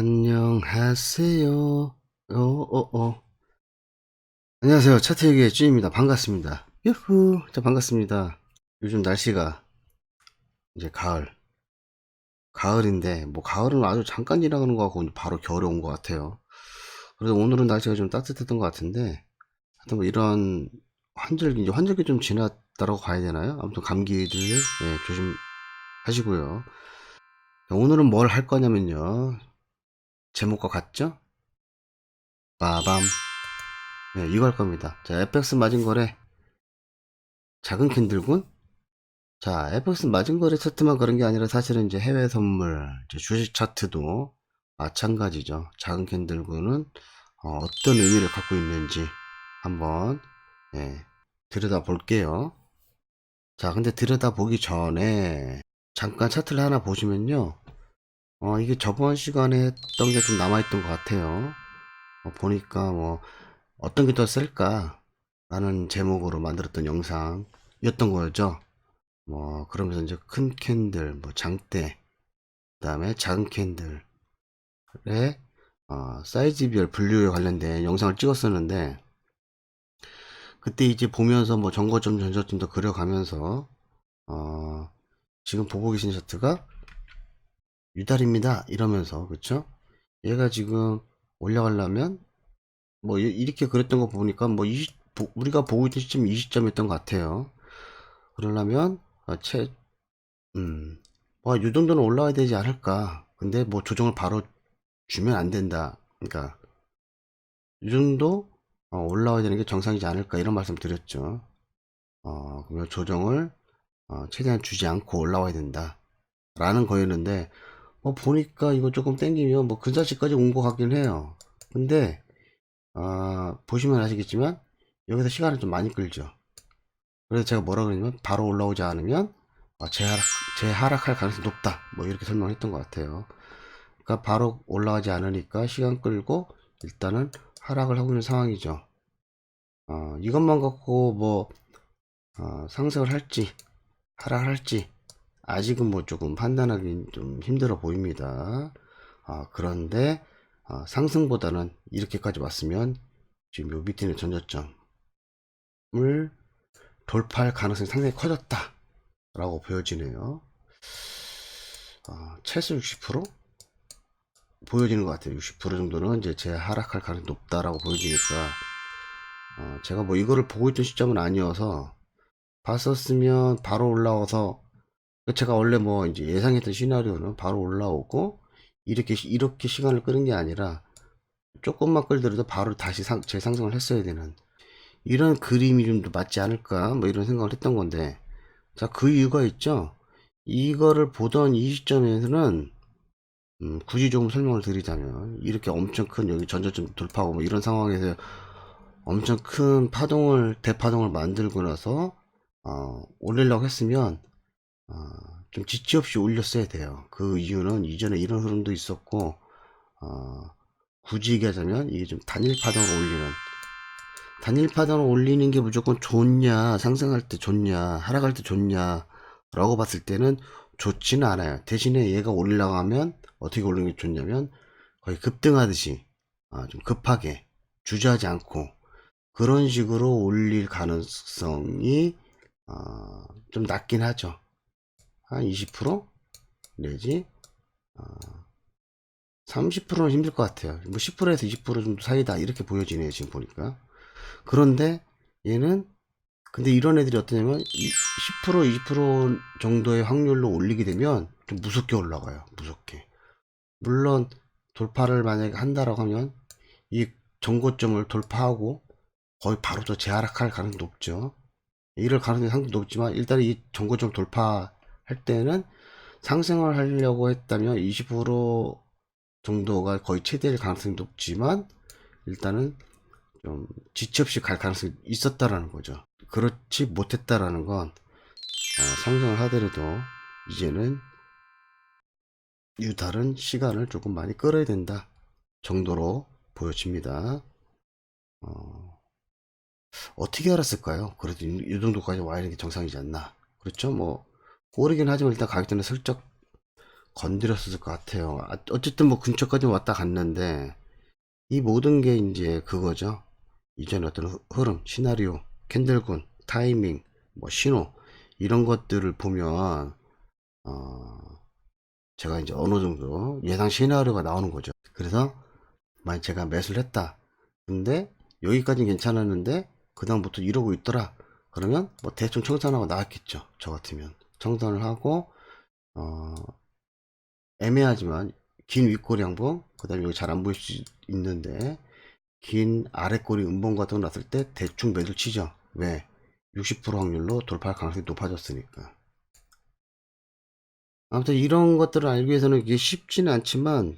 안녕하세요. 안녕하세요. 차트얘기의 쭈입니다. 반갑습니다. 유후. 자, 반갑습니다. 요즘 날씨가 이제 가을인데, 뭐, 가을은 아주 잠깐 지나가는 것 같고, 바로 겨울이 온 것 같아요. 그래서 오늘은 날씨가 좀 따뜻했던 것 같은데, 하여튼 뭐, 이런 이제 환절기 좀 지났다라고 봐야 되나요? 아무튼 감기들, 조심하시고요. 자, 오늘은 뭘 할 거냐면요. 제목과 같죠? 빠밤. 네, 이거 할 겁니다. 자, FX 마진 거래. 작은 캔들군? 자, FX 마진 거래 차트만 그런 게 아니라 사실은 이제 해외 선물, 이제 주식 차트도 마찬가지죠. 작은 캔들군은 어떤 의미를 갖고 있는지 한번 들여다 볼게요. 자, 근데 들여다 보기 전에 잠깐 차트를 하나 보시면요. 이게 저번 시간에 했던 게 좀 남아있던 것 같아요. 보니까 뭐 어떤 게 더 쓸까? 라는 제목으로 만들었던 영상이었던 거였죠. 뭐 그러면서 이제 큰 캔들, 뭐 장대, 그 다음에 작은 캔들의 사이즈별 분류에 관련된 영상을 찍었었는데, 그때 이제 보면서 뭐 전고점 전저점도 그려가면서 지금 보고 계신 차트가 유달입니다 이러면서, 그쵸? 얘가 지금 올라가려면 뭐 이렇게 그렸던 거 보니까 뭐 우리가 보고 있던 시점이 20점이었던 것 같아요. 그러려면 뭐, 이 정도는 올라와야 되지 않을까. 근데 뭐 조정을 바로 주면 안 된다. 그러니까, 이 정도 올라와야 되는 게 정상이지 않을까. 이런 말씀 드렸죠. 그러면 조정을 최대한 주지 않고 올라와야 된다. 라는 거였는데, 보니까 이거 조금 땡기면 뭐 근사치까지 온 것 같긴 해요. 근데, 보시면 아시겠지만, 여기서 시간을 좀 많이 끌죠. 그래서 제가 뭐라 그러냐면, 바로 올라오지 않으면, 재하락할 가능성이 높다. 뭐 이렇게 설명했던 것 같아요. 그러니까 바로 올라가지 않으니까 시간 끌고 일단은 하락을 하고 있는 상황이죠. 이것만 갖고 뭐 상승을 할지 하락을 할지 아직은 뭐 조금 판단하기 좀 힘들어 보입니다. 그런데 상승보다는 이렇게까지 왔으면 지금 요 밑에 있는 전저점을 돌파할 가능성이 상당히 커졌다 라고 보여지네요. 최소 60% 보여지는 것 같아요. 60% 정도는 이제 하락할 가능성이 높다라고 보여지니까, 제가 뭐 이거를 보고 있던 시점은 아니어서 봤었으면 바로 올라와서, 제가 원래 뭐 이제 예상했던 시나리오는 바로 올라오고 이렇게 시간을 끄는 게 아니라 조금만 끌더라도 바로 다시 재상승을 했어야 되는 이런 그림이 좀 더 맞지 않을까 뭐 이런 생각을 했던 건데, 자, 그 이유가 있죠. 이거를 보던 이 시점에서는 굳이 좀 설명을 드리자면, 이렇게 엄청 큰 여기 전저점 돌파하고 뭐 이런 상황에서 엄청 큰 대파동을 만들고 나서 올리려고 했으면 어, 좀 지체 없이 올렸어야 돼요. 그 이유는 이전에 이런 흐름도 있었고, 굳이 얘기하자면 이게 좀 단일 파동을 올리는 게 무조건 좋냐, 상승할 때 좋냐, 하락할 때 좋냐 라고 봤을 때는 좋지는 않아요. 대신에 얘가 올리려고 하면 어떻게 올리는 게 좋냐면 거의 급등하듯이 좀 급하게 주저하지 않고 그런 식으로 올릴 가능성이 좀 낮긴 하죠. 한 20% 내지 30%는 힘들 것 같아요. 뭐 10%에서 20% 정도 사이다 이렇게 보여지네요, 지금 보니까. 그런데 얘는, 근데 이런 애들이 어떠냐면 10% 20% 정도의 확률로 올리게 되면 좀 무섭게 올라가요. 무섭게. 물론 돌파를 만약에 한다라고 하면 이 전고점을 돌파하고 거의 바로 저 재하락할 가능성이 높죠. 이럴 가능성이 상당히 높지만 일단 이 전고점 돌파할 때는 상승을 하려고 했다면 20% 정도가 거의 최대일 가능성이 높지만 일단은 좀 지체 없이 갈 가능성이 있었다라는 거죠. 그렇지 못했다라는 건 상승을 하더라도 이제는 다른 시간을 조금 많이 끌어야 된다 정도로 보여집니다. 어떻게 알았을까요? 그래도 이 정도까지 와야 하는 게 정상이지 않나. 그렇죠? 뭐 오르긴 하지만 일단 가격대는 슬쩍 건드렸을 것 같아요. 어쨌든 뭐 근처까지 왔다 갔는데 이 모든 게 이제 그거죠. 이전에 어떤 흐름, 시나리오, 캔들군, 타이밍, 뭐 신호 이런 것들을 보면 제가 이제 어느 정도 예상 시나리오가 나오는 거죠. 그래서 만약 제가 매수를 했다. 근데 여기까지는 괜찮았는데 그 다음부터 이러고 있더라. 그러면 뭐 대충 청산하고 나왔겠죠. 저 같으면 청산을 하고 어, 애매하지만 긴 윗꼬리 양봉, 그 다음에 여기 잘 안 보일 수 있는데 긴 아랫꼬리 음봉 같은 거 났을 때 대충 매도 치죠. 왜? 60% 확률로 돌파할 가능성이 높아졌으니까. 아무튼 이런 것들을 알기 위해서는 이게 쉽지는 않지만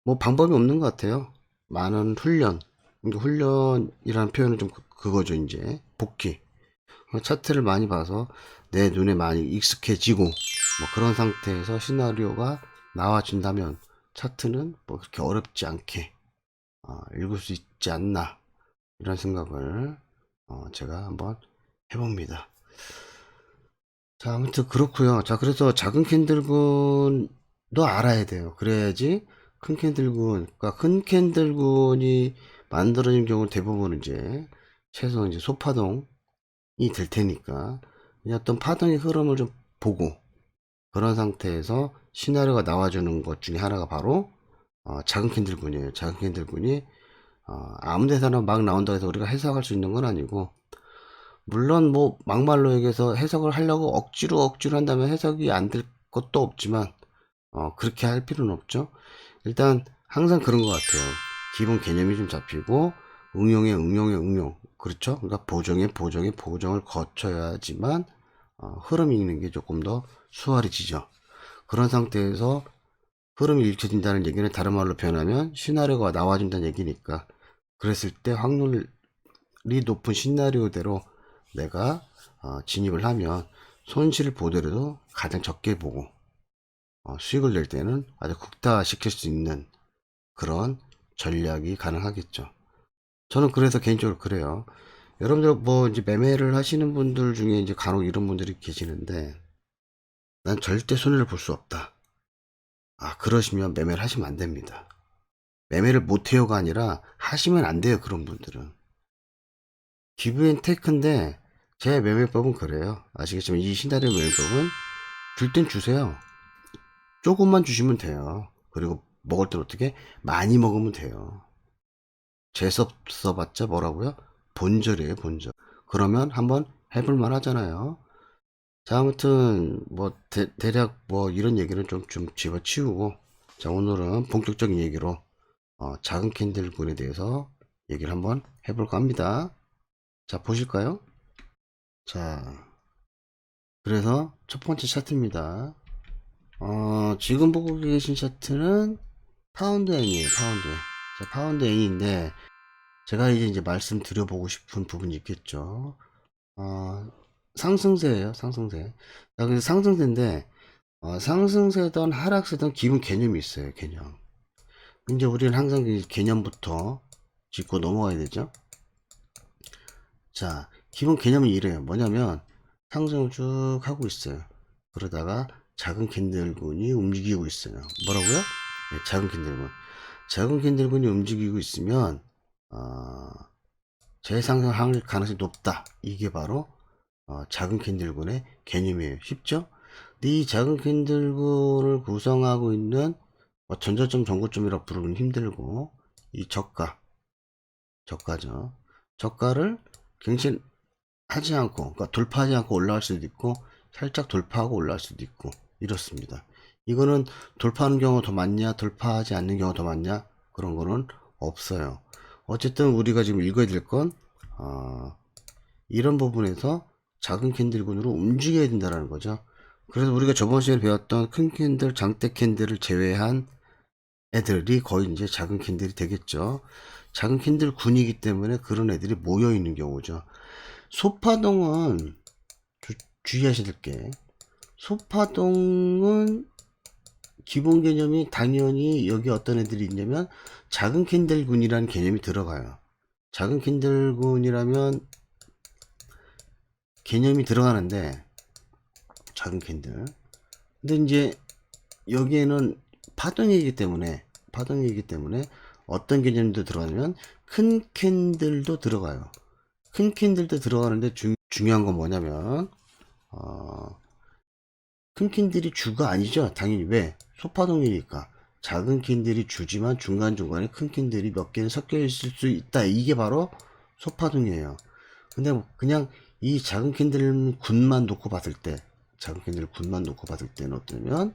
뭐 방법이 없는 것 같아요. 많은 훈련, 그러니까 훈련이라는 표현은 좀 그거죠. 이제 복귀, 차트를 많이 봐서 내 눈에 많이 익숙해지고 뭐 그런 상태에서 시나리오가 나와준다면 차트는 뭐 그렇게 어렵지 않게 읽을 수 있지 않나, 이런 생각을 제가 한번 해봅니다. 자, 아무튼 그렇고요. 자, 그래서 작은 캔들군도 알아야 돼요. 그래야지 큰 캔들군, 그러니까 큰 캔들군이 만들어진 경우 대부분 이제 최소 이제 소파동이 될 테니까 그냥 어떤 파동의 흐름을 좀 보고 그런 상태에서 시나리오가 나와주는 것 중에 하나가 바로 작은 캔들군이에요. 작은 캔들군이 아무 데서나 막 나온다고 해서 우리가 해석할 수 있는 건 아니고, 물론 뭐 막말로 얘기해서 해석을 하려고 억지로 한다면 해석이 안 될 것도 없지만 그렇게 할 필요는 없죠. 일단 항상 그런 것 같아요. 기본 개념이 좀 잡히고 응용, 그렇죠. 그러니까 보정을 거쳐야지만 흐름이 있는 게 조금 더 수월해지죠. 그런 상태에서 흐름이 읽혀진다는 얘기는 다른 말로 표현하면 시나리오가 나와준다는 얘기니까, 그랬을 때 확률이 높은 시나리오대로 내가 진입을 하면 손실을 보더라도 가장 적게 보고 수익을 낼 때는 아주 극대화시킬 수 있는 그런 전략이 가능하겠죠. 저는 그래서 개인적으로 그래요. 여러분들 뭐 이제 매매를 하시는 분들 중에 이제 간혹 이런 분들이 계시는데, 난 절대 손해를 볼 수 없다. 그러시면 매매를 하시면 안 됩니다. 매매를 못해요가 아니라 하시면 안 돼요. 그런 분들은 기브앤테이크인데, 제 매매법은 그래요. 아시겠지만 이 시나리오 매매법은 줄 땐 주세요. 조금만 주시면 돼요. 그리고 먹을 땐 어떻게 많이 먹으면 돼요. 재수 써봤자 뭐라고요? 본절이에요, 본절. 그러면 한번 해볼만 하잖아요. 자, 아무튼 뭐 대략 뭐 이런 얘기는 좀 집어치우고, 자, 오늘은 본격적인 얘기로 작은 캔들군에 대해서 얘기를 한번 해볼까 합니다. 자, 보실까요? 자, 그래서 첫 번째 차트입니다. 지금 보고 계신 차트는 파운드 N이에요, 파운드 N. 자, 파운드 N인데, 제가 이제 말씀드려보고 싶은 부분이 있겠죠. 상승세예요, 상승세. 자, 그래서 상승세인데, 상승세든 하락세든 기본 개념이 있어요, 개념. 이제 우리는 항상 이 개념부터 짚고 넘어가야 되죠. 자, 기본 개념이 이래요. 뭐냐면 상승을 쭉 하고 있어요. 그러다가 작은 캔들군이 움직이고 있어요. 뭐라고요? 네, 작은 캔들군. 작은 캔들군이 움직이고 있으면 재상승할 가능성이 높다. 이게 바로 작은 캔들군의 개념이에요. 쉽죠? 이 작은 캔들군을 구성하고 있는 전저점, 전고점이라 부르기는 힘들고, 이 저가죠. 저가를 갱신하지 않고, 그러니까 돌파하지 않고 올라갈 수도 있고, 살짝 돌파하고 올라갈 수도 있고, 이렇습니다. 이거는 돌파하는 경우가 더 많냐, 돌파하지 않는 경우가 더 많냐, 그런 거는 없어요. 어쨌든 우리가 지금 읽어야 될 건, 이런 부분에서 작은 캔들군으로 움직여야 된다는 거죠. 그래서 우리가 저번 시간에 배웠던 큰 캔들, 장대 캔들을 제외한 애들이 거의 이제 작은 캔들이 되겠죠. 작은 캔들 군이기 때문에 그런 애들이 모여 있는 경우죠. 소파동은 주의하셔야 될 게, 소파동은 기본 개념이 당연히 여기 어떤 애들이 있냐면 작은 캔들 군이라는 개념이 들어가요. 작은 캔들 군이라면 개념이 들어가는데, 작은 캔들. 근데 이제 여기에는 파동이기 때문에 어떤 개념도 들어가냐면 큰 캔들도 들어가요. 큰 캔들도 들어가는데 중요한 건 뭐냐면 큰 캔들이 주가 아니죠. 당연히. 왜? 소파동이니까. 작은 캔들이 주지만 중간중간에 큰 캔들이 몇 개는 섞여 있을 수 있다. 이게 바로 소파동이에요. 근데 그냥 이 작은 캔들 군만 놓고 봤을 때, 작은 캔들 군만 놓고 봤을 때는 어떠냐면,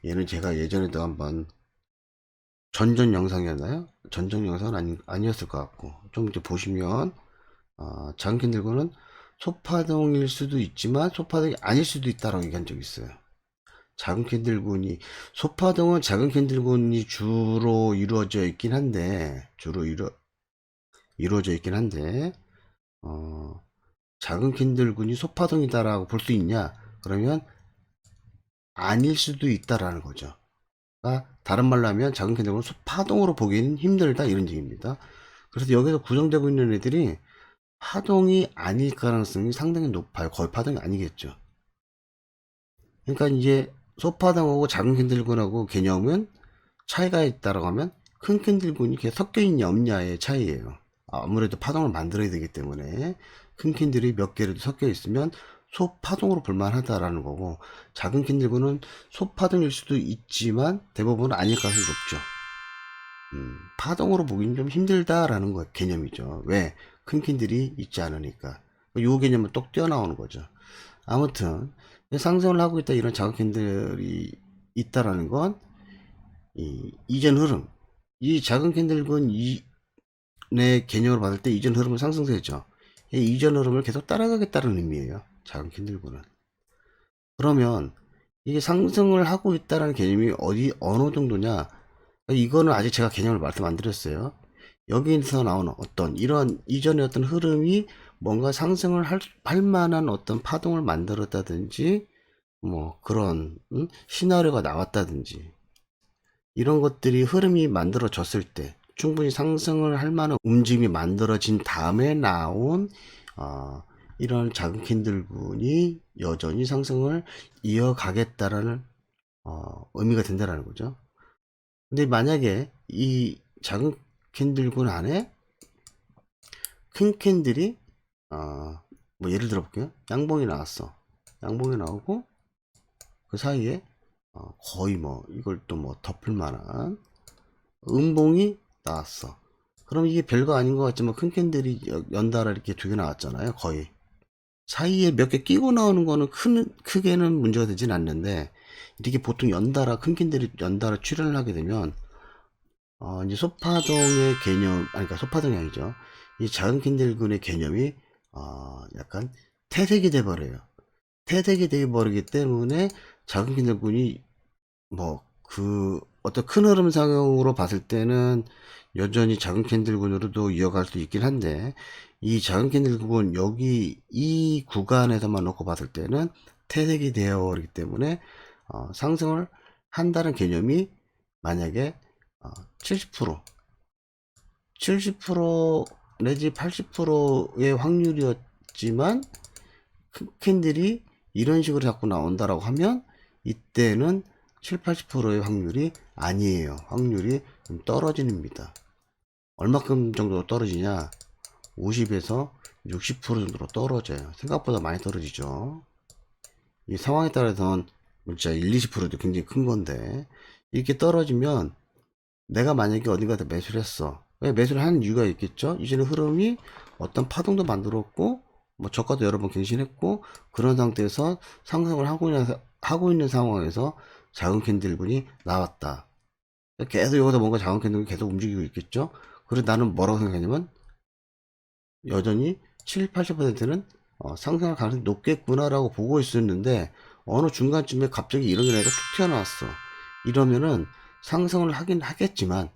얘는 제가 예전에도 한번 전전 영상이었나요? 전전 영상은 아니었을 것 같고, 좀 이제 보시면 작은 캔들군은 소파동일 수도 있지만 소파동이 아닐 수도 있다라고 얘기한 적이 있어요. 작은 캔들군이, 소파동은 작은 캔들군이 주로 이루어져 있긴 한데, 이루어져 있긴 한데, 어, 작은 캔들군이 소파동이다라고 볼 수 있냐? 그러면 아닐 수도 있다라는 거죠. 그러니까 다른 말로 하면 작은 캔들군은 소파동으로 보기는 힘들다 이런 얘기입니다. 그래서 여기서 구성되고 있는 애들이 파동이 아닐 가능성이 상당히 높아요. 거의 파동이 아니겠죠. 그러니까 이제 소파동하고 작은 캔들군하고 개념은 차이가 있다라고 하면 큰 캔들군이 이렇게 섞여 있냐 없냐의 차이예요. 아무래도 파동을 만들어야 되기 때문에 큰 캔들이 몇 개라도 섞여 있으면 소파동으로 볼만하다라는 거고, 작은 캔들군은 소파동일 수도 있지만 대부분은 아닐 가능성이 높죠. 파동으로 보기는 좀 힘들다라는 거 개념이죠. 왜? 큰 캔들이 있지 않으니까. 요 개념은 똑 띄어나오는 거죠. 아무튼 상승을 하고 있다 이런 작은 캔들이 있다라는 건 이전 흐름, 이 작은 캔들군 내 개념으로 봤을 때 이전 흐름은 상승세죠. 이 이전 흐름을 계속 따라가겠다는 의미예요. 작은 캔들군은. 그러면 이게 상승을 하고 있다는 개념이 어느 정도냐? 이거는 아직 제가 개념을 말씀 안 드렸어요. 여기서 나오는 어떤 이런 이전의 어떤 흐름이 뭔가 상승을 할 만한 어떤 파동을 만들었다든지, 뭐 그런 시나리오가 나왔다든지, 이런 것들이 흐름이 만들어졌을 때 충분히 상승을 할 만한 움직임이 만들어진 다음에 나온 어, 이런 작은 캔들군이 여전히 상승을 이어가겠다라는 의미가 된다라는 거죠. 근데 만약에 이 작은 캔들군 안에 큰 캔들이 뭐 예를 들어 볼게요. 양봉이 나왔어. 양봉이 나오고 그 사이에 거의 뭐 이걸 또 뭐 덮을 만한 음봉이 나왔어. 그럼 이게 별거 아닌 것 같지만 큰 캔들이 연달아 이렇게 두 개 나왔잖아요. 거의 사이에 몇 개 끼고 나오는 거는 크게는 문제가 되진 않는데, 이렇게 보통 연달아 큰 캔들이 연달아 출현을 하게 되면 이제 소파동의 개념, 아니, 그러니까 소파동이 아니죠. 이 작은 캔들군의 개념이, 약간 퇴색이 돼버려요. 퇴색이 돼버리기 때문에 작은 캔들군이, 뭐, 어떤 큰 흐름상으로 봤을 때는 여전히 작은 캔들군으로도 이어갈 수 있긴 한데, 이 작은 캔들군, 여기, 이 구간에서만 놓고 봤을 때는 퇴색이 되어버리기 때문에, 상승을 한다는 개념이 만약에 70%, 70% 내지 80%의 확률이었지만 캔들이 이런 식으로 자꾸 나온다라고 하면 이때는 7, 80%의 확률이 아니에요. 확률이 좀 떨어집니다. 얼마큼 정도 떨어지냐? 50에서 60% 정도로 떨어져요. 생각보다 많이 떨어지죠. 이 상황에 따라서는 진짜 1, 20%도 굉장히 큰 건데, 이렇게 떨어지면 내가 만약에 어딘가에 매수를 했어. 왜 매수를 하는 이유가 있겠죠? 이전에 흐름이 어떤 파동도 만들었고, 뭐 저가도 여러 번 갱신했고, 그런 상태에서 상승을 하고 있는 상황에서 작은 캔들분이 나왔다. 계속 여기서 뭔가 작은 캔들이 계속 움직이고 있겠죠? 그래서 나는 뭐라고 생각하냐면, 여전히 7, 80%는 상승할 가능성이 높겠구나라고 보고 있었는데, 어느 중간쯤에 갑자기 이런 애가 툭 튀어나왔어. 이러면은 상승을 하긴 했지만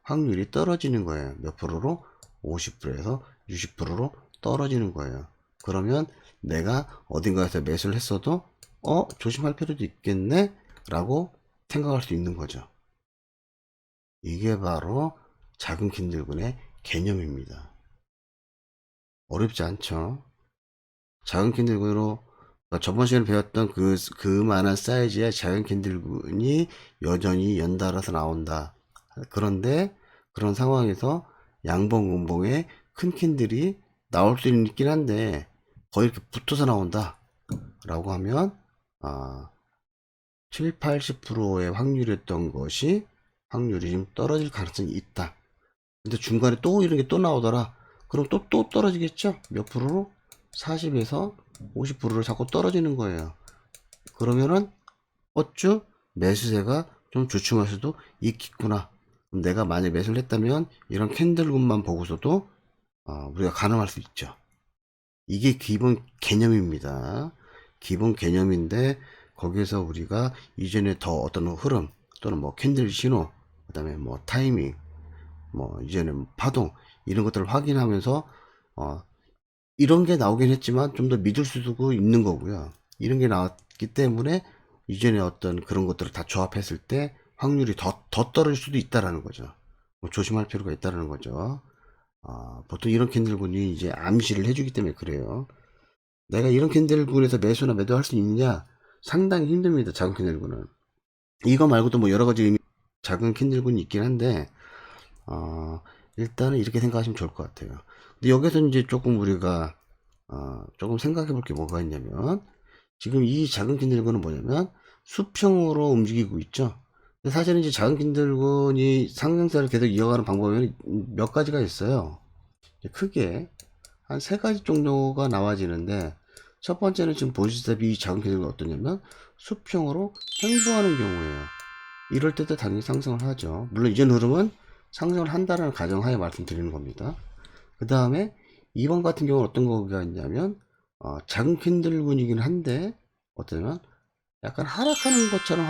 확률이 떨어지는 거예요. 몇 프로로? 50%에서 60%로 떨어지는 거예요. 그러면 내가 어딘가에서 매수를 했어도 조심할 필요도 있겠네 라고 생각할 수 있는 거죠. 이게 바로 작은 캔들군의 개념입니다. 어렵지 않죠? 작은 캔들군으로 저번 시간에 배웠던 그만한 사이즈의 작은 캔들군이 여전히 연달아서 나온다. 그런데 그런 상황에서 양봉, 음봉에 큰 캔들이 나올 수 있긴 한데 거의 이렇게 붙어서 나온다 라고 하면 7, 80%의 확률이었던 것이 확률이 좀 떨어질 가능성이 있다. 근데 중간에 또 이런 게 또 나오더라. 그럼 또 떨어지겠죠? 몇 프로로? 40에서 50%를 자꾸 떨어지는 거예요. 그러면은 어쭈? 매수세가 좀 주춤할 수도 있겠구나. 그럼 내가 만약 매수를 했다면 이런 캔들군만 보고서도 우리가 가늠할 수 있죠. 이게 기본 개념입니다. 기본 개념인데 거기에서 우리가 이전에 더 어떤 흐름 또는 뭐 캔들 신호 그 다음에 뭐 타이밍 뭐 이제는 파동 이런 것들을 확인하면서 이런 게 나오긴 했지만 좀 더 믿을 수도 있는 거고요. 이런 게 나왔기 때문에 이전에 어떤 그런 것들을 다 조합했을 때 확률이 더 떨어질 수도 있다라는 거죠. 뭐 조심할 필요가 있다라는 거죠. 보통 이런 캔들군이 이제 암시를 해주기 때문에 그래요. 내가 이런 캔들군에서 매수나 매도할 수 있느냐? 상당히 힘듭니다. 작은 캔들군은. 이거 말고도 뭐 여러 가지 작은 캔들군이 있긴 한데 일단은 이렇게 생각하시면 좋을 것 같아요. 근데 여기서 이제 조금 우리가 조금 생각해 볼 게 뭐가 있냐면 지금 이 작은 캔들군은 뭐냐면 수평으로 움직이고 있죠. 근데 사실은 이제 작은 캔들군이 상승세를 계속 이어가는 방법이 몇 가지가 있어요. 크게 한 세 가지 정도가 나와지는데 첫 번째는 지금 보시다시피 이 작은 캔들군이 어떠냐면 수평으로 횡보하는 경우에요. 이럴 때도 당연히 상승을 하죠. 물론 이전 흐름은 상승을 한다는 가정하에 말씀드리는 겁니다. 그 다음에 2번 같은 경우는 어떤 거가 있냐면 작은 캔들군이긴 한데 어쩌면 약간 하락하는 것처럼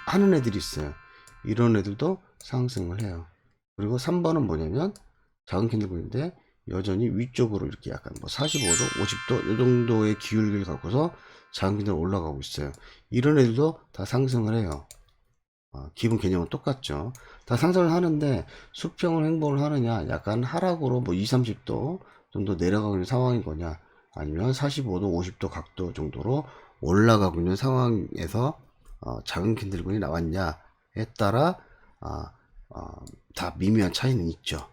하는 애들이 있어요. 이런 애들도 상승을 해요. 그리고 3번은 뭐냐면 작은 캔들군인데 여전히 위쪽으로 이렇게 약간 뭐 45도, 50도 이 정도의 기울기를 갖고서 작은 캔들 올라가고 있어요. 이런 애들도 다 상승을 해요. 기본 개념은 똑같죠. 다 상승을 하는데 수평을 행보를 하느냐, 약간 하락으로 뭐 2, 30도 정도 내려가고 있는 상황인 거냐, 아니면 45도, 50도 각도 정도로 올라가고 있는 상황에서 작은 캔들군이 나왔냐에 따라 아, 다 미미한 차이는 있죠.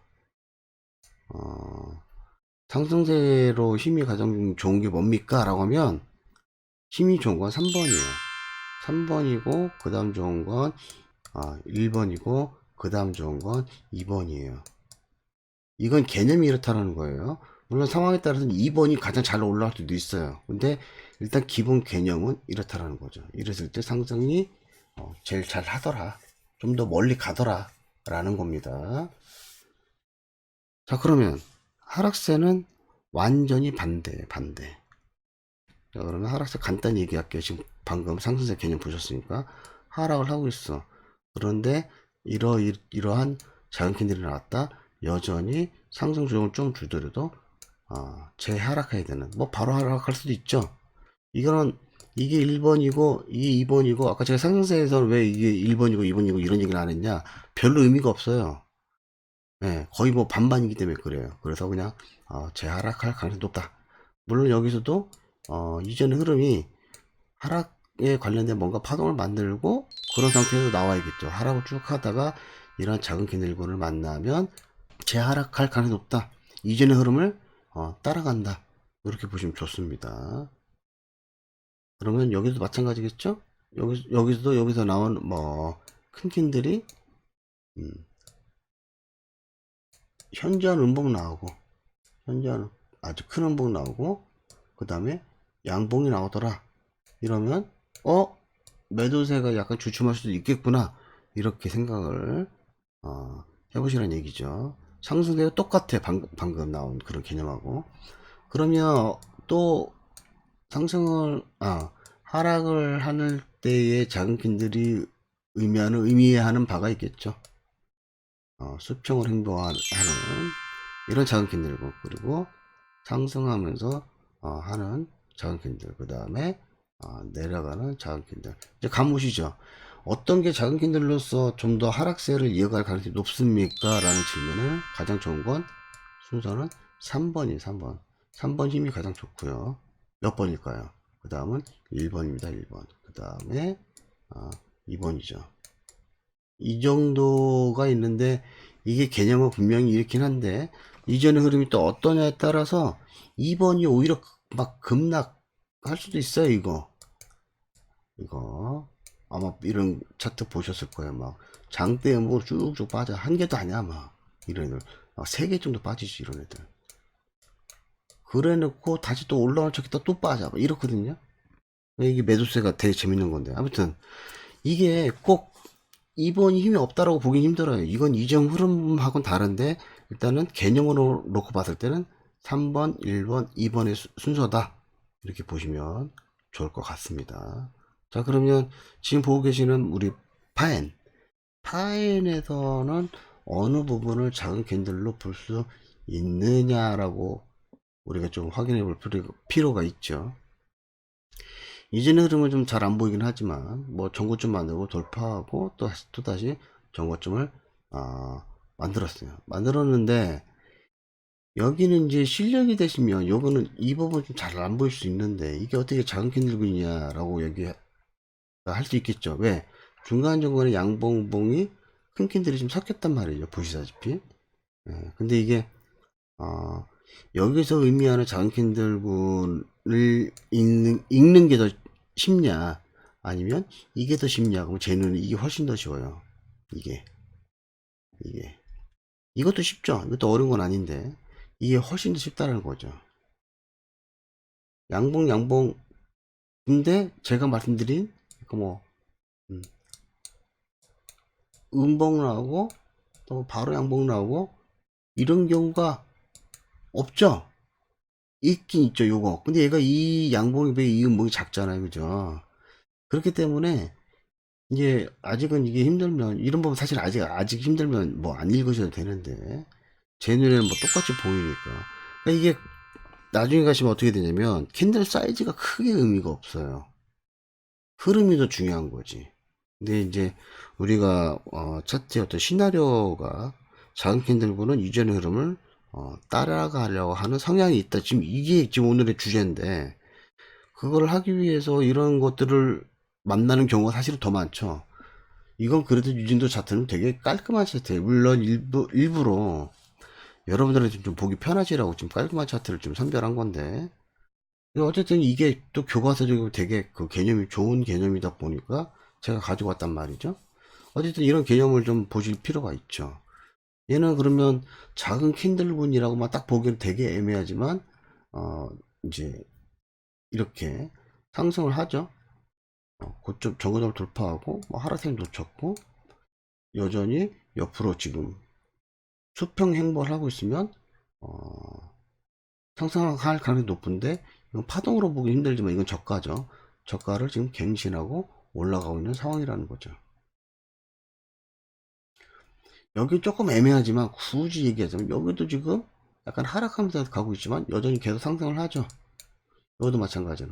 상승세로 힘이 가장 좋은 게 뭡니까? 라고 하면 힘이 좋은 건 3번이에요. 3번이고 그 다음 좋은 건 1번이고 그 다음 좋은 건 2번이에요. 이건 개념이 이렇다는 거예요. 물론 상황에 따라서는 2번이 가장 잘 올라갈 수도 있어요. 근데 일단 기본 개념은 이렇다는 거죠. 이랬을 때 상승이 제일 잘 하더라. 좀 더 멀리 가더라. 라는 겁니다. 자, 그러면 하락세는 완전히 반대. 자, 그러면 하락세 간단히 얘기할게요. 지금 방금 상승세 개념 보셨으니까 하락을 하고 있어. 그런데 이러한 작은 캔들이 나왔다. 여전히 상승 조정을 좀 주더라도 재하락해야 되는 뭐 바로 하락할 수도 있죠. 이게 1번이고 이게 2번이고 아까 제가 상승세에서는 왜 이게 1번이고 2번이고 이런 얘기를 안 했냐? 별로 의미가 없어요. 예, 거의 뭐 반반이기 때문에 그래요. 그래서 그냥 재하락할 가능성이 높다. 물론 여기서도 이전의 흐름이 하락에 관련된 뭔가 파동을 만들고 그런 상태에서 나와야겠죠. 하락을 쭉 하다가 이런 작은 캔들군을 만나면 재하락할 가능성이 높다. 이전의 흐름을 따라간다. 이렇게 보시면 좋습니다. 그러면 여기도 마찬가지겠죠? 여기서도 여기서 나온 뭐 큰 캔들이 현저한 음봉 나오고 현저한 아주 큰 음봉 나오고 그 다음에 양봉이 나오더라. 이러면 매도세가 약간 주춤할 수도 있겠구나 이렇게 생각을 해보시라는 얘기죠. 상승세가 똑같아. 방금 나온 그런 개념하고. 그러면 또 하락을 하는 때의 작은 캔들이 의미하는 바가 있겠죠. 수평을 행보하는 이런 작은 캔들이고, 그리고 상승하면서 하는 작은 캔들, 그 다음에 내려가는 작은 캔들. 이제 감으시죠? 어떤 게 작은 캔들로서 좀 더 하락세를 이어갈 가능성이 높습니까? 라는 질문을 가장 좋은 건 순서는 3번이에요. 3번 힘이 가장 좋고요. 몇 번일까요? 그 다음은 1번입니다. 1번. 그 다음에 2번이죠. 이 정도가 있는데 이게 개념은 분명히 이렇긴 한데 이전의 흐름이 또 어떠냐에 따라서 2번이 오히려 막 급락할 수도 있어요. 이거 아마 이런 차트 보셨을 거예요. 막 장대 음으로 쭉쭉 빠져. 한 개도 아니야. 막 이런 애들 막 3개 정도 빠지지. 이런 애들 그래 놓고 다시 또 올라온 척했다 또 빠져. 막 이렇거든요. 이게 매도세가 되게 재밌는 건데 아무튼 이게 꼭 2번이 힘이 없다라고 보긴 힘들어요. 이건 이전 흐름하고는 다른데 일단은 개념으로 놓고 봤을 때는 3번, 1번, 2번의 순서다. 이렇게 보시면 좋을 것 같습니다. 자, 그러면 지금 보고 계시는 우리 파엔. 파엔에서는 어느 부분을 작은 캔들로 볼 수 있느냐라고 우리가 좀 확인해 볼 필요가 있죠. 이전의 흐름은 좀 잘 안 보이긴 하지만 뭐 전고점 만들고 돌파하고 또다시 전고점을 만들었어요. 만들었는데 여기는 이제 실력이 되시면 요거는 이 부분 좀 잘 안 보일 수 있는데 이게 어떻게 작은 캔들이냐라고 얘기할 수 있겠죠. 왜? 중간중간에 양봉봉이 큰 캔들이 좀 섞였단 말이에요. 보시다시피. 예, 근데 이게 여기서 의미하는 작은 캔들군을 읽는 게 더 쉽냐 아니면 이게 더 쉽냐 그럼 제 눈에 이게 훨씬 더 쉬워요. 이게 이것도 쉽죠. 이것도 어려운 건 아닌데 이게 훨씬 더 쉽다는 거죠. 양봉 근데 제가 말씀드린 뭐 음, 음봉 나오고 또 바로 양봉 나오고 이런 경우가 없죠. 있긴 있죠 요거. 근데 얘가 이 양봉이 왜 이 음봉이 작잖아요. 그죠? 그렇기 때문에 이제 아직은 이게 힘들면 이런 부분 사실 아직 힘들면 뭐 안 읽으셔도 되는데 제 눈에는 뭐 똑같이 보이니까 그러니까 이게 나중에 가시면 어떻게 되냐면 캔들 사이즈가 크게 의미가 없어요. 흐름이 더 중요한 거지. 근데 이제 우리가 차트의 어떤 시나리오가 작은 캔들보는 이전의 흐름을 따라가려고 하는 성향이 있다. 지금 이게 지금 오늘의 주제인데 그걸 하기 위해서 이런 것들을 만나는 경우가 사실은 더 많죠. 이건 그래도 유진도 차트는 되게 깔끔한 차트예요. 물론 일부러 여러분들한테 좀 보기 편하시라고 지금 깔끔한 차트를 좀 선별한 건데 어쨌든 이게 또 교과서적으로 되게 그 개념이 좋은 개념이다 보니까 제가 가지고 왔단 말이죠. 어쨌든 이런 개념을 좀 보실 필요가 있죠. 얘는 그러면 작은 캔들분이라고만 딱 보기엔 되게 애매하지만 어 이제 이렇게 상승을 하죠. 고점 정고점을 돌파하고 뭐 하락세를 놓쳤고 여전히 옆으로 지금 수평 행보를 하고 있으면 상승할 가능성이 높은데 이건 파동으로 보기 힘들지만 이건 저가죠. 저가를 지금 갱신하고 올라가고 있는 상황이라는 거죠. 여기 조금 애매하지만 굳이 얘기하자면 여기도 지금 약간 하락하면서 가고 있지만 여전히 계속 상승을 하죠. 여기도 마찬가지로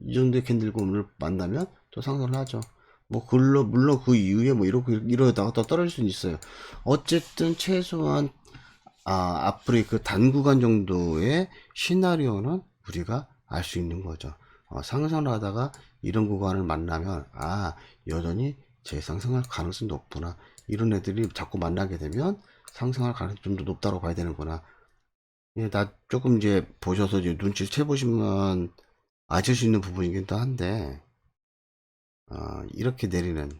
이 정도의 캔들군을 만나면 또 상승을 하죠. 뭐 물론 그 이후에 뭐 이러다가 또 떨어질 수는 있어요. 어쨌든 최소한 앞으로의 그 단구간 정도의 시나리오는 우리가 알 수 있는 거죠. 상승을 하다가 이런 구간을 만나면 여전히 재상승할 가능성이 높구나. 이런 애들이 자꾸 만나게 되면 상승할 가능성이 좀 더 높다고 봐야 되는구나. 예, 나 조금 이제 보셔서 이제 눈치를 채보시면 아실 수 있는 부분이긴 또 한데 이렇게 내리는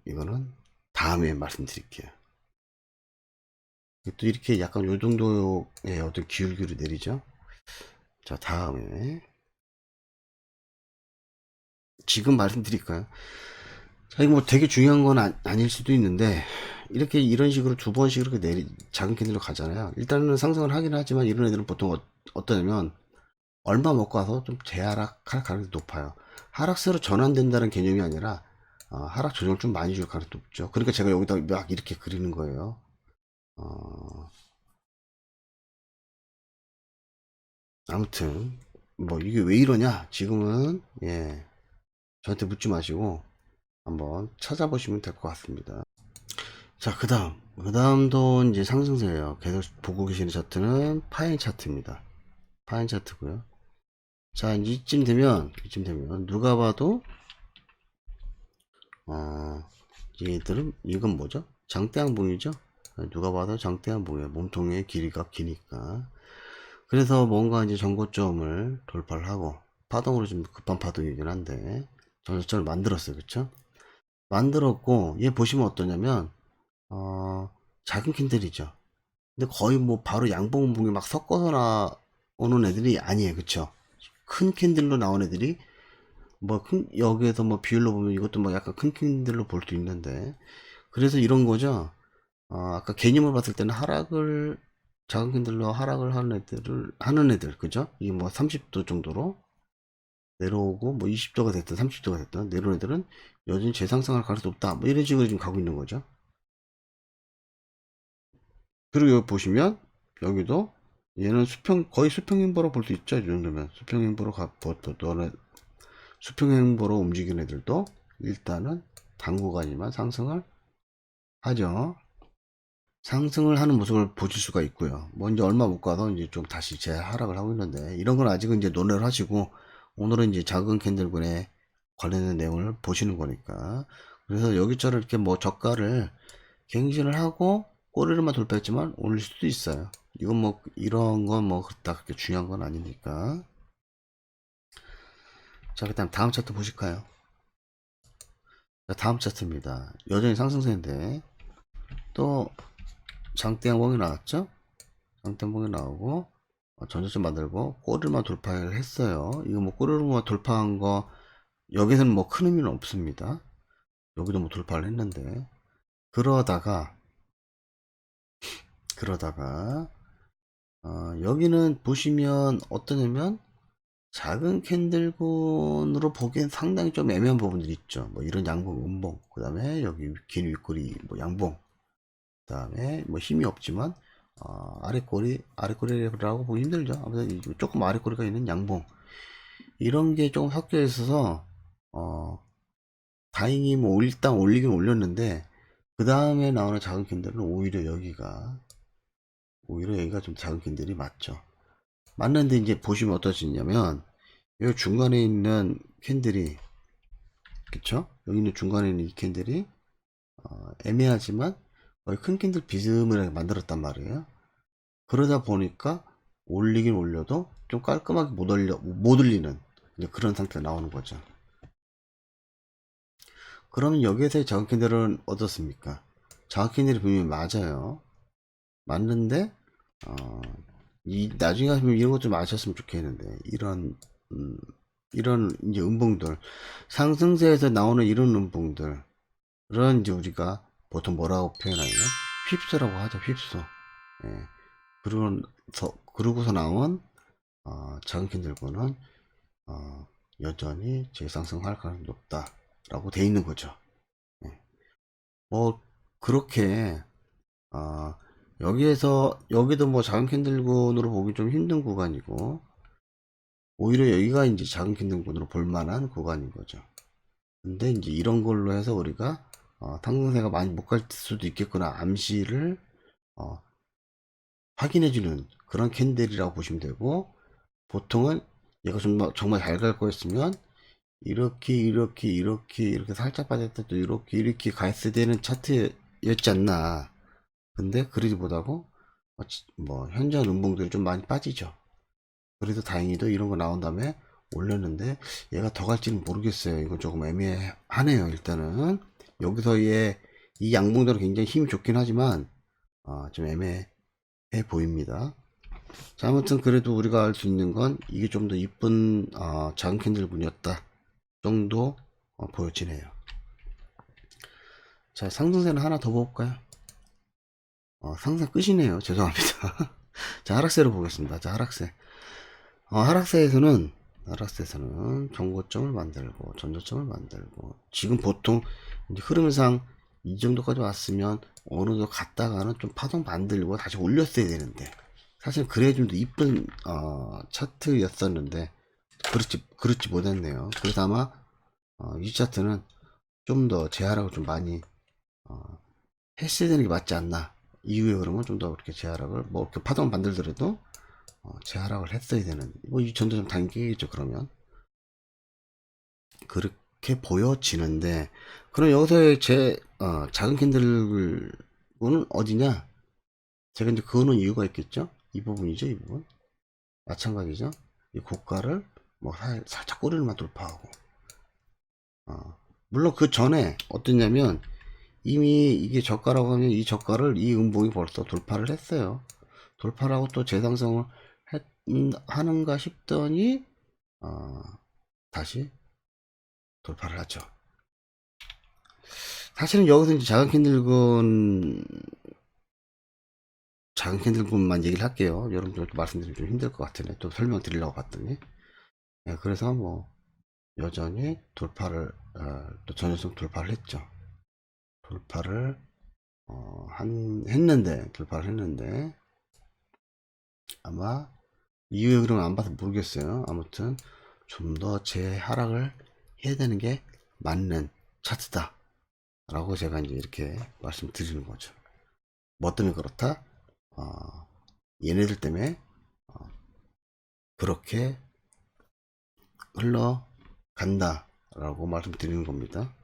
이거는 다음에 말씀드릴게요. 또 이렇게 약간 요 정도의 어떤 기울기로 내리죠. 자, 다음에 지금 말씀드릴까요? 자, 이거 뭐 되게 중요한 건 아닐 수도 있는데 이렇게 이런 식으로 두 번씩 이렇게 작은 캔들로 가잖아요. 일단은 상승을 하긴 하지만 이런 애들은 보통 어떠냐면 얼마 먹고 와서 좀 재하락할 가능성이 높아요. 하락세로 전환된다는 개념이 아니라 하락 조정을 좀 많이 줄 가능성이 높죠. 그러니까 제가 여기다 막 이렇게 그리는 거예요. 아무튼 뭐 이게 왜 이러냐 지금은 저한테 묻지 마시고 한번 찾아보시면 될 것 같습니다. 자, 그 다음도 이제 상승세예요. 계속 보고 계시는 차트는 파인 차트입니다. 파인 차트고요. 자, 이쯤 되면 누가 봐도 얘들은 이건 뭐죠? 장대양봉이죠. 누가 봐도 장대양봉이에요. 몸통의 길이가 기니까. 그래서 뭔가 이제 전고점을 돌파를 하고, 파동으로 좀 급한 파동이긴 한데 전고점을 만들었어요. 그쵸? 만들었고, 얘 보시면 어떠냐면 작은 캔들이죠. 근데 거의 뭐 바로 양봉봉이 막 섞어서 나오는 애들이 아니에요. 그쵸? 큰 캔들로 나온 애들이 뭐 여기에서 뭐 비율로 보면 이것도 뭐 약간 큰 캔들로 볼 수 있는데, 그래서 이런 거죠. 아까 개념을 봤을 때는 작은 캔들로 하락을 하는 애들, 그죠? 이게 뭐 30도 정도로 내려오고, 뭐 20도가 됐든 30도가 됐든 내려온 애들은 여전히 재상승할 가능성이 없다. 뭐 이런 식으로 지금 가고 있는 거죠. 그리고 여기 보시면, 여기도 얘는 거의 수평행보로 볼 수 있죠. 이 정도면. 수평행보로 움직이는 애들도 일단은 당구간이만 상승을 하죠. 상승을 하는 모습을 보실 수가 있고요. 뭐 이제 얼마 못 가서 이제 좀 다시 재하락을 하고 있는데, 이런 건 아직은 이제 논의를 하시고, 오늘은 이제 작은 캔들군에 관련된 내용을 보시는 거니까. 그래서 여기저기 이렇게 뭐 저가를 갱신을 하고 꼬리를만 돌파했지만 올릴 수도 있어요. 이건 뭐 이런 건 뭐 다 그렇게 중요한 건 아니니까. 자, 그다음 다음 차트 보실까요? 자, 다음 차트입니다. 여전히 상승세인데 또 장대양봉이 나왔죠? 장대양봉이 나오고 전저점 만들고 꼬리만 돌파를 했어요. 이거 뭐 꼬리로만 돌파한 거 여기서는 뭐 큰 의미는 없습니다. 여기도 뭐 돌파를 했는데, 그러다가 여기는 보시면 어떠냐면 작은 캔들군으로 보기엔 상당히 좀 애매한 부분들이 있죠. 뭐 이런 양봉, 음봉, 그 다음에 여기 긴 윗꼬리 뭐 양봉, 그 다음에 뭐 힘이 없지만 아랫꼬리라고 보기 힘들죠. 아무튼 조금 아랫꼬리가 있는 양봉, 이런 게 조금 섞여 있어서 다행히 뭐 일단 올리긴 올렸는데, 그 다음에 나오는 작은 캔들은 오히려 여기가 좀 작은 캔들이 맞죠. 맞는데 이제 보시면 어떠시냐면, 여기 중간에 있는 캔들이, 그쵸? 여기 있는 중간에 있는 이 캔들이 애매하지만 거의 큰 캔들 비스무리하게 만들었단 말이에요. 그러다 보니까 올리긴 올려도 좀 깔끔하게 못 올리는 이제 그런 상태가 나오는 거죠. 그러면 여기에서의 작은 캔들은 어떻습니까? 작은 캔들이 분명히 맞아요. 맞는데 나중에 하시면 이런 것 좀 아셨으면 좋겠는데, 음, 이런 이제 음봉들, 상승세에서 나오는 이런 음봉들, 그런 이제 우리가 보통 뭐라고 표현하냐? 휩스라고 하죠. 휩스. 예. 그러고서 나온 작은 캔들고는 여전히 재상승할 가능성이 높다라고 돼 있는 거죠. 예. 뭐 그렇게 어, 여기도 뭐 작은 캔들군으로 보기 좀 힘든 구간이고, 오히려 여기가 이제 작은 캔들군으로 볼 만한 구간인 거죠. 근데 이제 이런 걸로 해서 우리가 상승세가 많이 못 갈 수도 있겠구나 암시를 어, 확인해주는 그런 캔들이라고 보시면 되고, 보통은 얘가 정말 잘 갈 거였으면 이렇게 살짝 빠졌다 또 이렇게 갔어야 되는 차트였지 않나. 근데 그러지 못하고 뭐 현저한 음봉들이 좀 많이 빠지죠. 그래도 다행히도 이런 거 나온 다음에 올렸는데, 얘가 더 갈지는 모르겠어요. 이거 조금 애매하네요. 일단은 여기서의 이 양봉들은 굉장히 힘이 좋긴 하지만 좀 애매해 보입니다. 자, 아무튼 그래도 우리가 알 수 있는 건 이게 좀 더 이쁜 작은 캔들군이었다 정도 보여지네요. 자, 상승세는 하나 더 볼까요? 상승 끝이네요. 죄송합니다. 자, 하락세로 보겠습니다. 자, 하락세. 하락세에서는 정고점을 만들고 전저점을 만들고, 지금 보통 이제 흐름상 이 정도까지 왔으면 어느 정도 갔다가는 좀 파동 만들고 다시 올렸어야 되는데, 사실 그래야 좀 더 이쁜 차트였었는데 그렇지 못했네요. 그래서 아마 이 차트는 좀 더 재하락을 좀 많이 했어야 되는 게 맞지 않나. 이후에 그러면 좀 더 이렇게 재하락을 뭐 이렇게 파동 만들더라도 재하락을 했어야 되는, 뭐 이 전도 좀 당기겠죠. 그러면 그렇게 보여지는데, 그럼 여기서의 작은 캔들은 어디냐? 제가 이제 그어놓은 이유가 있겠죠. 이 부분이죠. 이 부분 마찬가지죠. 이 고가를 뭐 살짝 꼬리를만 돌파하고, 물론 그 전에 어땠냐면, 이미 이게 저가라고 하면 이 저가를 이 음봉이 벌써 돌파를 했어요. 돌파를 하고 또 재상승을 하는가 싶더니 다시 돌파를 하죠. 사실은 여기서 이제 작은 캔들군만 얘기를 할게요. 여러분들 말씀드리기 좀 힘들 것 같으네. 또 설명드리려고 봤더니. 네, 그래서 뭐 여전히 돌파를 또 전일성 돌파를 했죠. 돌파를 돌파를 했는데 아마 이후의 흐름을 안 봐서 모르겠어요. 아무튼 좀 더 재하락을 해야 되는 게 맞는 차트다 라고 제가 이제 이렇게 말씀드리는 거죠. 뭐 때문에 그렇다? 얘네들 때문에 그렇게 흘러간다 라고 말씀드리는 겁니다.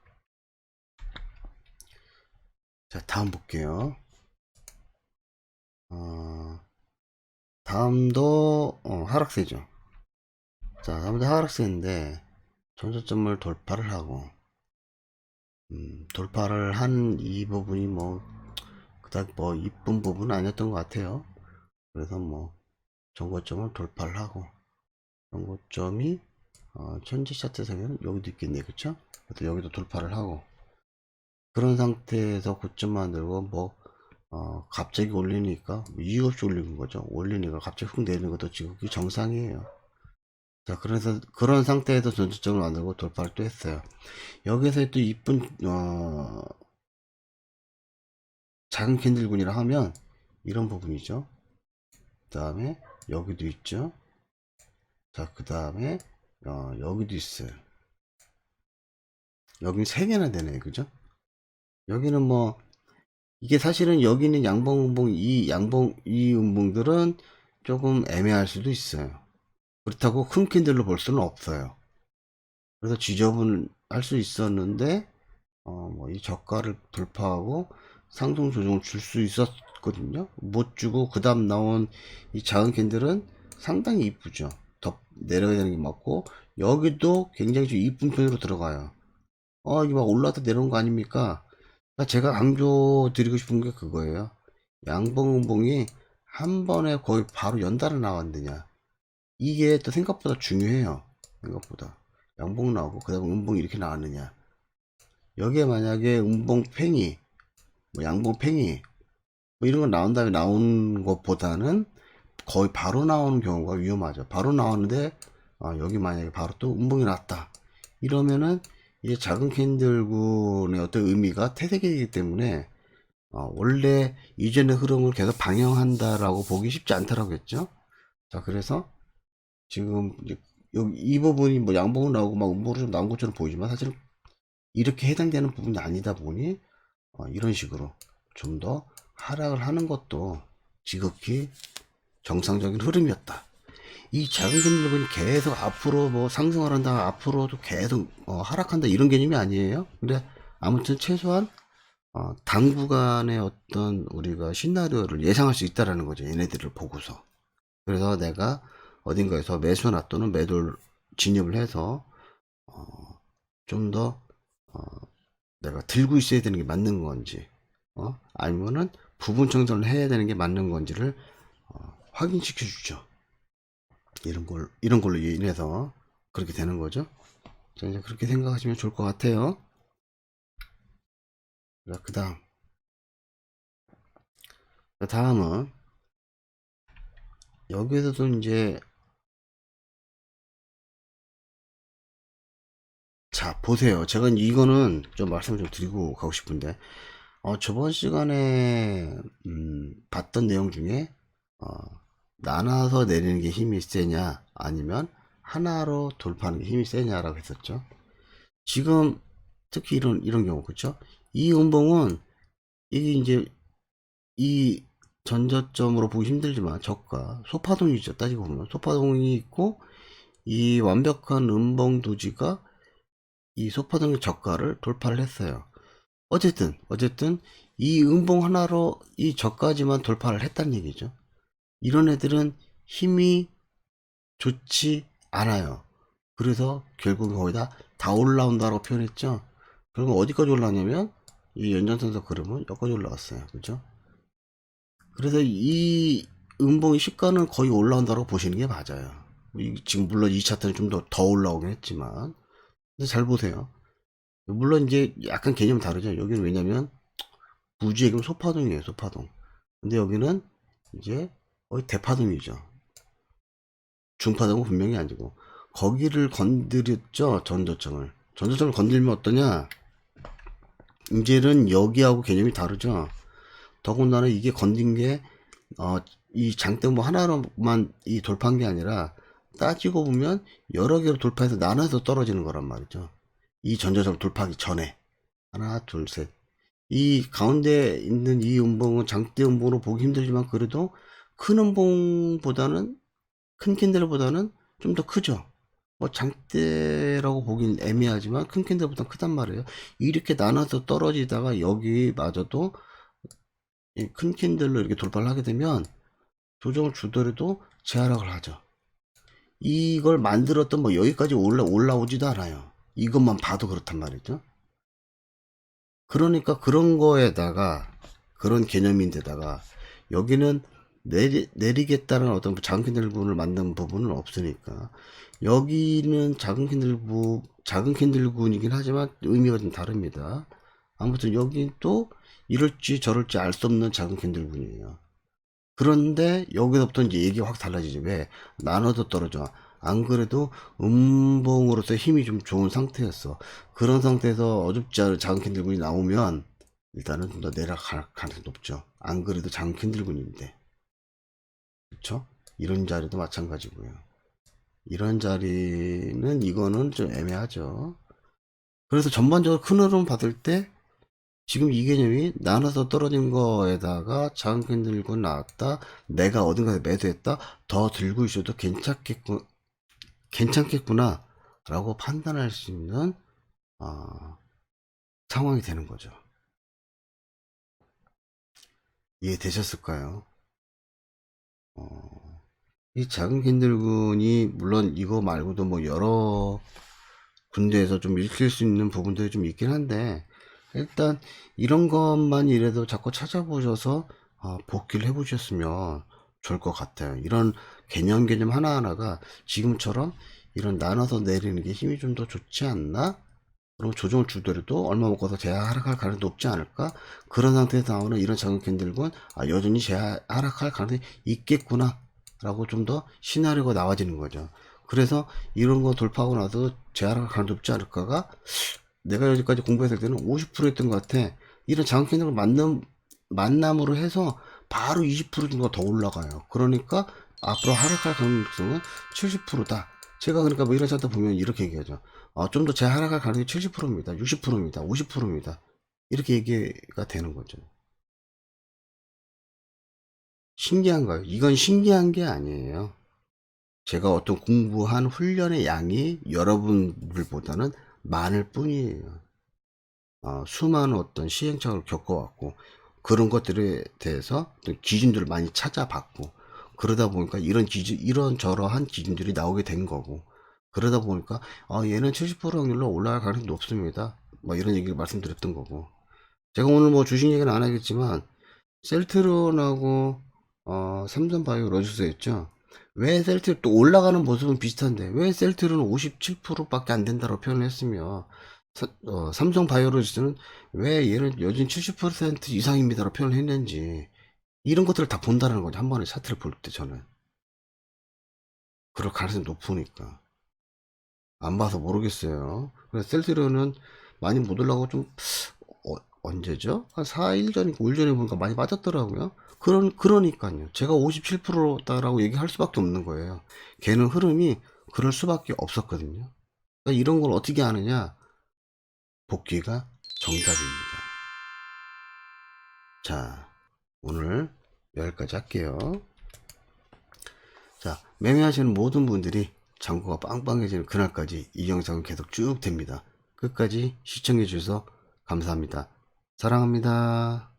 자, 다음 볼게요. 다음도 하락세죠. 자, 다음도 하락세인데 전저점을 돌파를 하고, 돌파를 한 이 부분이 뭐 그닥 뭐 이쁜 부분은 아니었던 것 같아요. 그래서 뭐 전고점을 돌파를 하고, 전고점이 현재 차트상에는 여기도 있겠네, 그쵸? 그래서 여기도 돌파를 하고, 그런 상태에서 고점 만들고 뭐 갑자기 올리니까 뭐 이유 없이 올리는 거죠. 올리니까 갑자기 훅 내리는 것도 지금 그게 정상이에요. 자, 그래서 그런 상태에서 전저점을 만들고 돌파를 또 했어요. 여기서 또 이쁜 작은 캔들군이라 하면 이런 부분이죠. 그 다음에 여기도 있죠. 자, 그 다음에 여기도 있어요. 여기 3개나 되네요. 그죠? 여기는 뭐 이게 사실은 여기는 양봉 음봉, 이 음봉들은 조금 애매할 수도 있어요. 그렇다고 큰 캔들로 볼 수는 없어요. 그래서 지저분할 수 있었는데 뭐 이 저가를 돌파하고 상승 조정을 줄 수 있었거든요. 못 주고 그 다음 나온 이 작은 캔들은 상당히 이쁘죠. 더 내려가야 되는 게 맞고, 여기도 굉장히 좀 이쁜 편으로 들어가요. 이게 막 올라왔다 내려온 거 아닙니까? 그러니까 제가 강조드리고 싶은 게 그거예요. 양봉음봉이 한 번에 거의 바로 연달아 나왔느냐, 이게 또 생각보다 중요해요. 생각보다 양봉 나오고 그 다음에 음봉이 이렇게 나왔느냐, 여기에 만약에 음봉팽이 뭐 양봉팽이 뭐 이런 거 나온 다음에 나온 것보다는 거의 바로 나오는 경우가 위험하죠. 바로 나오는데 여기 만약에 바로 또 음봉이 났다 이러면은 이게 작은 캔들군의 어떤 의미가 퇴색이기 때문에 원래 이전의 흐름을 계속 방영한다라고 보기 쉽지 않다라고 했죠. 자, 그래서 지금 이제 여기 이 부분이 뭐 양봉 나오고 막 음봉으로 좀 나온 것처럼 보이지만 사실은 이렇게 해당되는 부분이 아니다 보니 이런 식으로 좀 더 하락을 하는 것도 지극히 정상적인 흐름이었다. 이 작은 캔들분이 계속 앞으로 뭐 상승을 한다, 앞으로도 계속 하락한다 이런 개념이 아니에요. 근데 아무튼 최소한 당분간의 어떤 우리가 시나리오를 예상할 수 있다라는 거죠. 얘네들을 보고서. 그래서 내가 어딘가에서 매수나 또는 매도를 진입을 해서 좀더 내가 들고 있어야 되는 게 맞는 건지, 아니면은 부분 청산을 해야 되는 게 맞는 건지를 확인시켜 주죠. 이런 걸로 인해서 그렇게 되는 거죠. 자, 이제 그렇게 생각하시면 좋을 것 같아요. 자, 다음은 여기에서도 이제, 자, 보세요. 제가 이거는 좀 말씀을 좀 드리고 가고 싶은데, 저번 시간에 봤던 내용 중에 어, 나눠서 내리는 게 힘이 세냐 아니면 하나로 돌파하는 게 힘이 세냐라고 했었죠. 지금 특히 이런 경우, 그쵸? 이 음봉은 이게 이제 이 전저점으로 보기 힘들지만 저가 소파동이죠. 따지고 보면 소파동이 있고 이 완벽한 음봉 도지가 이 소파동의 저가를 돌파를 했어요. 어쨌든 이 음봉 하나로 이 저까지만 돌파를 했단 얘기죠. 이런 애들은 힘이 좋지 않아요. 그래서 결국 거의 다 올라온다고 표현했죠. 결국 어디까지 올라왔냐면 이 연장선상 그러면 여기까지 올라왔어요. 그죠? 그래서 이 음봉의 시가는 거의 올라온다고 보시는 게 맞아요. 지금 물론 이 차트는 좀 더 올라오긴 했지만 근데 잘 보세요. 물론 이제 약간 개념이 다르죠. 여기는 왜냐면 부지의 금 소파동이에요. 소파동. 근데 여기는 이제 거의 대파동이죠. 중파동은 분명히 아니고 거기를 건드렸죠. 전저점을 건들면 어떠냐, 이제는 여기하고 개념이 다르죠. 더군다나 이게 건든 게 이 장대모 하나로만 이 돌파한 게 아니라 따지고 보면 여러 개로 돌파해서 나눠서 떨어지는 거란 말이죠. 이 전저점 돌파하기 전에 하나 둘 셋, 이 가운데 있는 이 음봉은 장대 음봉으로 보기 힘들지만 그래도 큰 음봉보다는, 큰 캔들보다는 좀 더 크죠. 뭐 장대라고 보긴 애매하지만 큰 캔들보다 크단 말이에요. 이렇게 나눠서 떨어지다가 여기마저도 큰 캔들로 이렇게 돌파를 하게 되면 조정을 주더라도 재하락을 하죠. 이걸 만들었던 뭐 여기까지 올라오지도 않아요. 이것만 봐도 그렇단 말이죠. 그러니까 그런 거에다가 그런 개념인데다가 여기는 내리겠다는 어떤 작은 캔들분을 만든 부분은 없으니까 여기는 작은 캔들군이긴 하지만 의미가 좀 다릅니다. 아무튼 여긴 또 이럴지 저럴지 알 수 없는 작은 캔들군이에요. 그런데 여기서부터 이제 얘기가 확 달라지죠. 왜? 나눠도 떨어져. 안 그래도 음봉으로서 힘이 좀 좋은 상태였어. 그런 상태에서 어줍지 않은 작은 캔들군이 나오면 일단은 좀 더 내려갈 가능성이 높죠. 안 그래도 작은 캔들군인데. 그쵸? 이런 자리도 마찬가지고요. 이런 자리는 이거는 좀 애매하죠. 그래서 전반적으로 큰 흐름 받을 때 지금 이 개념이 나눠서 떨어진 거에다가 작은 캔들군 나왔다. 내가 어딘가에 매도했다. 더 들고 있어도 괜찮겠구나. 라고 판단할 수 있는 어, 상황이 되는 거죠. 이해되셨을까요? 이 작은 캔들군이 물론 이거 말고도 뭐 여러 군데에서 좀 읽힐 수 있는 부분들이 좀 있긴 한데 일단 이런 것만 이래도 자꾸 찾아보셔서 복귀를 해보셨으면 좋을 것 같아요. 이런 개념 하나하나가 지금처럼 이런 나눠서 내리는 게 힘이 좀 더 좋지 않나? 그럼 조정을 주더라도 얼마 먹고서 재하락할 가능성이 높지 않을까? 그런 상태에서 나오는 이런 작은 캔들군 여전히 재하락할 가능성이 있겠구나 라고 좀 더 시나리오가 나와지는 거죠. 그래서 이런 거 돌파하고 나서 재하락할 가능성이 높지 않을까가 내가 여기까지 공부했을 때는 50%였던 것 같아. 이런 작은 캔들을 만남으로 해서 바로 20% 정도가 더 올라가요. 그러니까 앞으로 하락할 가능성은 70%다. 제가 그러니까 뭐 이런 차트 보면 이렇게 얘기하죠. 좀 더 제 하락할 가능성이 70%입니다. 60%입니다. 50%입니다. 이렇게 얘기가 되는 거죠. 신기한가요? 이건 신기한 게 아니에요. 제가 어떤 공부한 훈련의 양이 여러분들보다는 많을 뿐이에요. 수많은 어떤 시행착오를 겪어왔고 그런 것들에 대해서 기준들을 많이 찾아봤고 그러다 보니까 이런 저러한 기준들이 나오게 된 거고 그러다 보니까 얘는 70% 확률로 올라갈 가능성이 높습니다. 뭐 이런 얘기를 말씀드렸던 거고 제가 오늘 뭐 주식 얘기는 안 하겠지만 셀트론하고 삼성바이오 로저스 했죠. 왜 셀트론 또 올라가는 모습은 비슷한데 왜 셀트론은 57%밖에 안 된다고 표현을 했으며 삼성 바이오로지스는 왜 얘는 여진 70% 이상입니다라고 표현을 했는지 이런 것들을 다 본다는 거죠. 한 번에 차트를 볼 때 저는 그럴 가능성이 높으니까 안 봐서 모르겠어요. 그래서 셀트리온은 많이 못 올라가고 좀 언제죠? 한 4일 전인가 5일 전에 보니까 많이 빠졌더라고요. 그러니까요. 제가 57%다라고 얘기할 수밖에 없는 거예요. 걔는 흐름이 그럴 수밖에 없었거든요. 그러니까 이런 걸 어떻게 하느냐? 복귀가 정답입니다. 자, 오늘 여기까지 할게요. 자, 매매하시는 모든 분들이 잔고가 빵빵해지는 그날까지 이 영상은 계속 쭉 됩니다. 끝까지 시청해 주셔서 감사합니다. 사랑합니다.